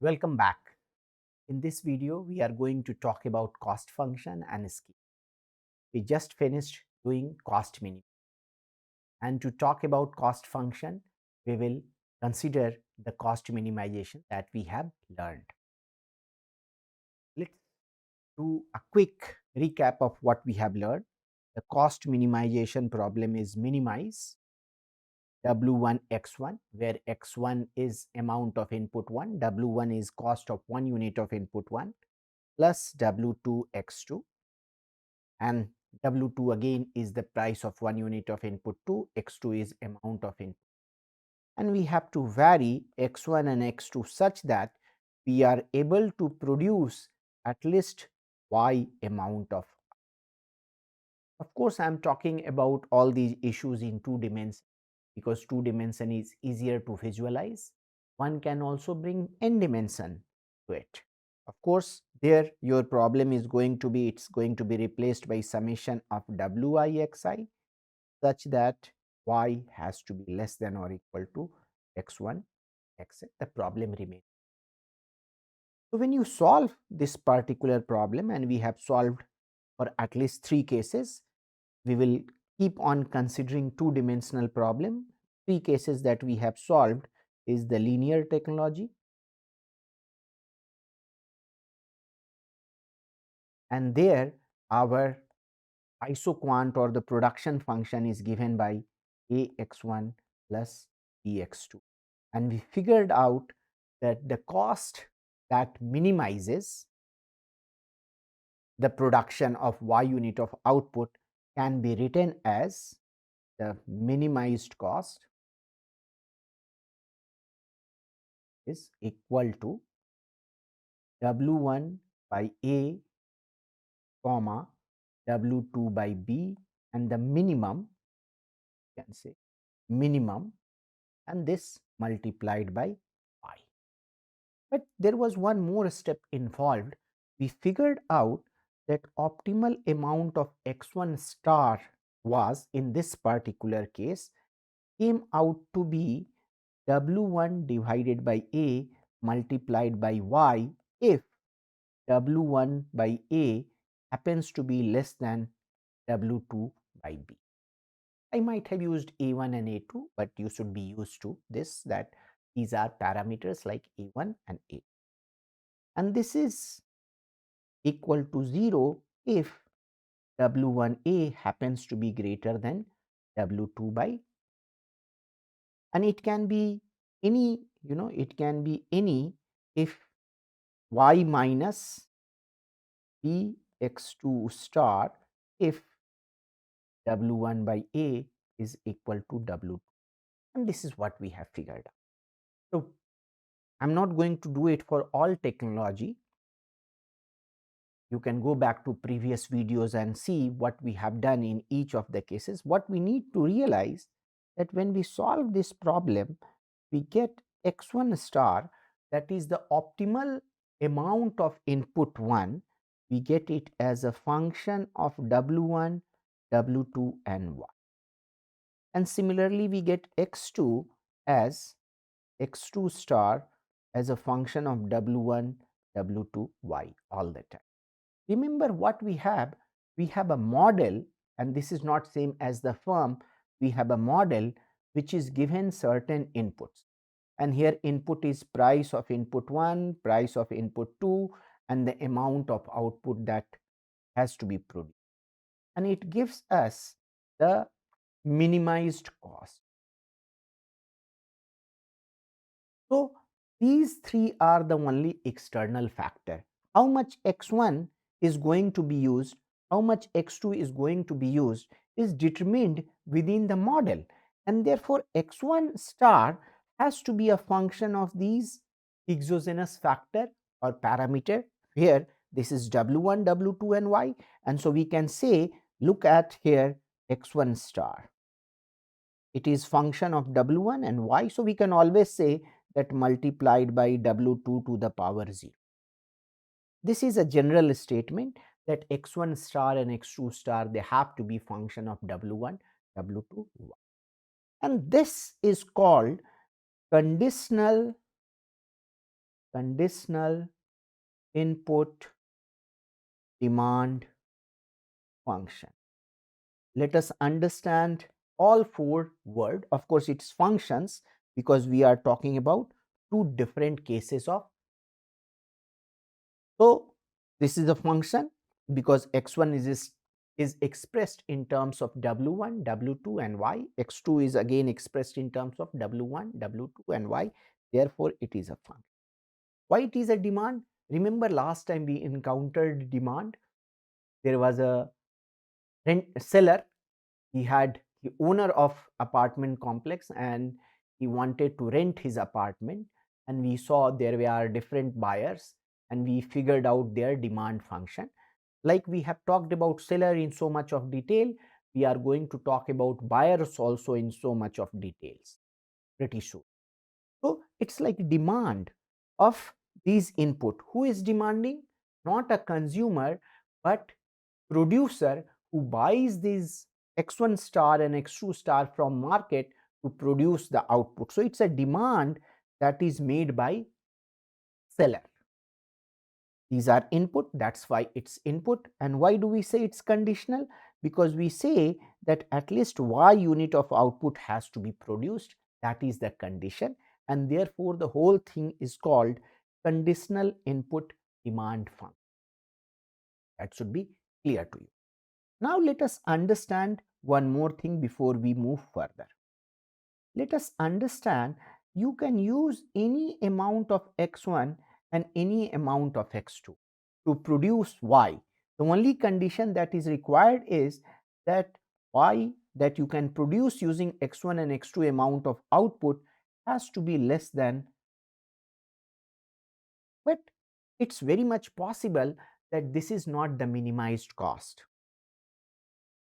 Welcome back. In this video, we are going to talk about cost function and scheme. We just finished doing cost minimum. And to talk about cost function, we will consider the cost minimization that we have learned. Let's do a quick recap of what we have learned. The cost minimization problem is minimize W1 X1, where X1 is amount of input 1, W1 is cost of 1 unit of input 1, plus W2 X2, and W2 again is the price of 1 unit of input 2, X2 is amount of input. And we have to vary X1 and X2 such that we are able to produce at least Y amount of. Of course, I am talking about all these issues in 2 dimensions because 2 dimension is easier to visualize. One can also bring n dimension to it. Of course, there your problem is going to be, it's going to be replaced by summation of Wixi such that y has to be less than or equal to x1, xn. The problem remains. So when you solve this particular problem, and we have solved for at least 3 cases, we will keep on considering 2-dimensional problem. 3 cases that we have solved is the linear technology, and there our isoquant or the production function is given by ax1 plus bx2, and we figured out that the cost that minimizes the production of y unit of output can be written as the minimized cost is equal to W1 by A comma W2 by B, and the minimum, you can say minimum, and this multiplied by y. But there was one more step involved. We figured out that optimal amount of x1 star was, in this particular case, came out to be W1 divided by A multiplied by Y if W1 by A happens to be less than W2 by B. I might have used A1 and A2, but you should be used to this, that these are parameters like A1 and A2. And this is equal to 0 if W1A happens to be greater than W2 by, and it can be any, it can be any if y minus bx2 star if W1 by A is equal to W2, and this is what we have figured out. So I'm not going to do it for all technology. You can go back to previous videos and see what we have done in each of the cases. What we need to realize that when we solve this problem, we get x1 star, that is the optimal amount of input 1. We get it as a function of W1, W2 and Y. And similarly, we get x2 as x2 star as a function of W1, W2, Y all the time. Remember what we have a model, and this is not same as the firm. We have a model which is given certain inputs, and here input is price of input 1, price of input 2, and the amount of output that has to be produced, and it gives us the minimized cost. So these 3 are the only external factor. How much x1 is going to be used, how much x2 is going to be used is determined within the model, and therefore x1 star has to be a function of these exogenous factor or parameter. Here this is W1, W2 and Y, and so we can say, look at here x1 star, it is function of W1 and Y, so we can always say that multiplied by W2 to the power 0. This is a general statement that x1 star and x2 star, they have to be function of W1, W2, Y. And this is called conditional conditional input demand function. Let us understand all four words. Of course, it's functions because we are talking about two different cases of. So, this is a function because x1 is expressed in terms of w1, w2 and y. x2 is again expressed in terms of w1, w2 and y. Therefore, it is a function. Why it is a demand? Remember last time we encountered demand. There was a seller. He had the owner of apartment complex and he wanted to rent his apartment, and we saw there were different buyers and we figured out their demand function. Like we have talked about seller in so much of detail, we are going to talk about buyers also in so much of details pretty soon. So it's like demand of these input. Who is demanding? Not a consumer, but producer who buys these x1 star and x2 star from market to produce the output. So it's a demand that is made by seller. These are input, that's why it's input. And why do we say it's conditional? Because we say that at least y unit of output has to be produced. That is the condition, and therefore the whole thing is called conditional input demand function. That should be clear to you. Now let us understand one more thing before we move further. Let us understand you can use any amount of x1 and any amount of x2 to produce y. The only condition that is required is that y that you can produce using x1 and x2 amount of output has to be less than. But it's very much possible that this is not the minimized cost.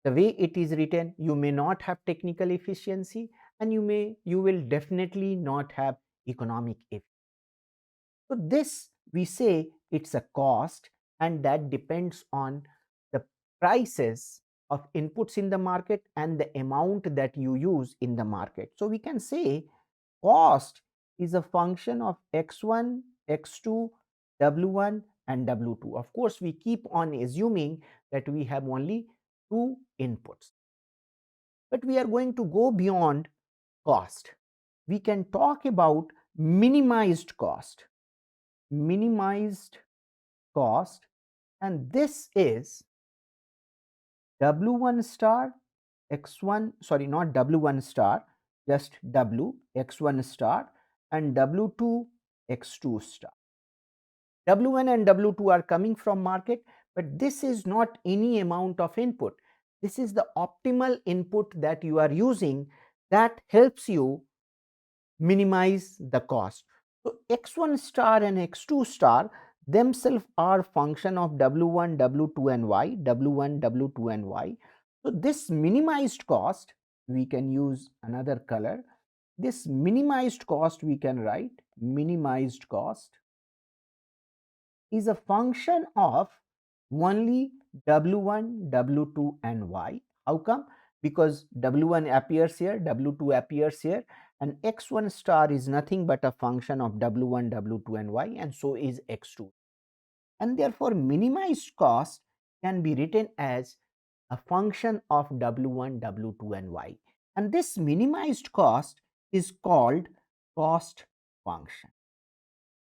The way it is written, you may not have technical efficiency and you will definitely not have economic efficiency. So this we say it's a cost, and that depends on the prices of inputs in the market and the amount that you use in the market. So we can say cost is a function of x1, x2, w1 and w2. Of course, we keep on assuming that we have only two inputs. But we are going to go beyond cost. We can talk about minimized cost. Minimized cost, and this is w1 star x1, sorry, not w1 star, just w x1 star and w2 x2 star. w1 and w2 are coming from market, but this is not any amount of input. This is the optimal input that you are using that helps you minimize the cost. So x1 star and x2 star themselves are function of w1, w2 and y, w1, w2 and y. So this minimized cost, we can use another color. This minimized cost we can write minimized cost is a function of only w1, w2 and y. How come? Because w1 appears here, w2 appears here, and x1 star is nothing but a function of w1, w2 and y, and so is x2. And therefore minimized cost can be written as a function of w1, w2 and y. And this minimized cost is called cost function.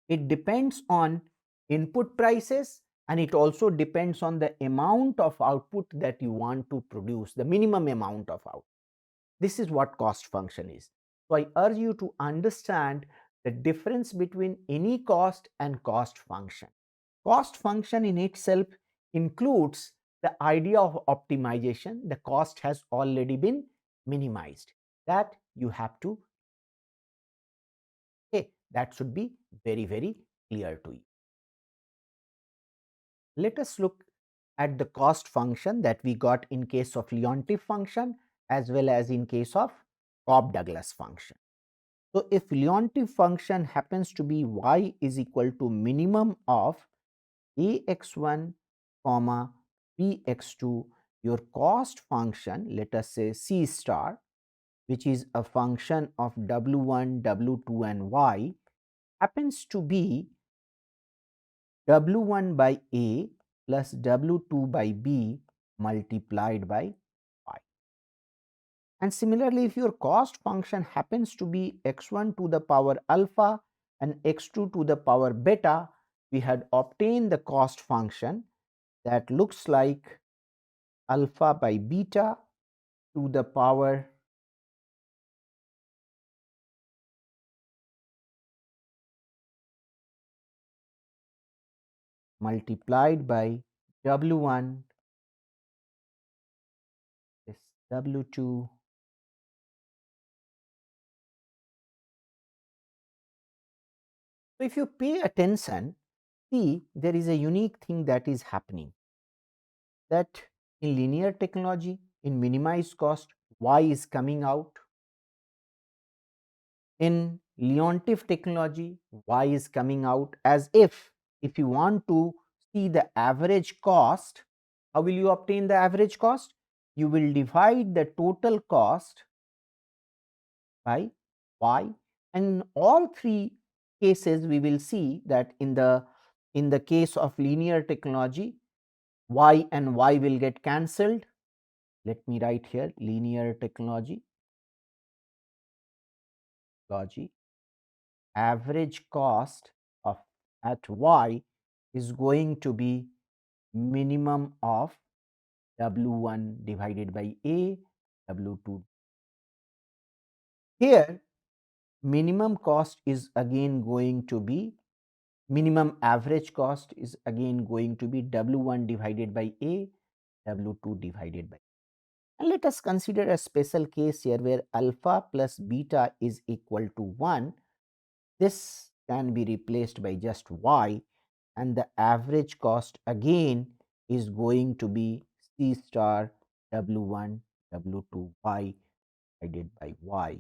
It depends on input prices, and it also depends on the amount of output that you want to produce, the minimum amount of output. This is what cost function is. So I urge you to understand the difference between any cost and cost function. Cost function in itself includes the idea of optimization. The cost has already been minimized. That you have to, okay, that should be very, very clear to you. Let us look at the cost function that we got in case of Leontief function as well as in case of Cobb Douglas function. So if Leontief function happens to be y is equal to minimum of ax1 comma bx2, your cost function, let us say c star, which is a function of w1, w2 and y, happens to be W1 by A plus W2 by B multiplied by Y. And similarly, if your cost function happens to be x1 to the power alpha and x2 to the power beta, we had obtained the cost function that looks like alpha by beta to the power multiplied by W1 is W2. So if you pay attention, see there is a unique thing that is happening, that in linear technology, in minimized cost, Y is coming out. In Leontief technology, Y is coming out, as if you want to see the average cost, how will you obtain the average cost? You will divide the total cost by Y, and in all three cases we will see that in the case of linear technology, Y and Y will get cancelled. Let me write here linear technology, average cost of at Y is going to be minimum of W1 divided by A, W2. Here minimum cost is again going to be, minimum average cost is again going to be W1 divided by A, W2 divided by. And let us consider a special case here where alpha plus beta is equal to 1. This can be replaced by just Y, and the average cost again is going to be C star W1 W2 Y divided by Y,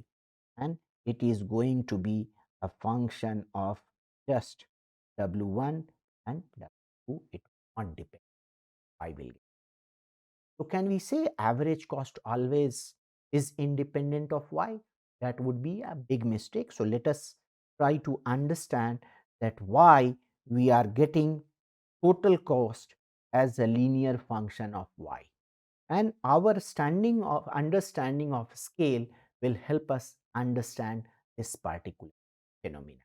and it is going to be a function of just W1 and W2. It won't depend. I will get. So can we say average cost always is independent of Y? That would be a big mistake. So let us try to understand that why we are getting total cost as a linear function of Y. And our understanding of scale will help us understand this particular phenomenon.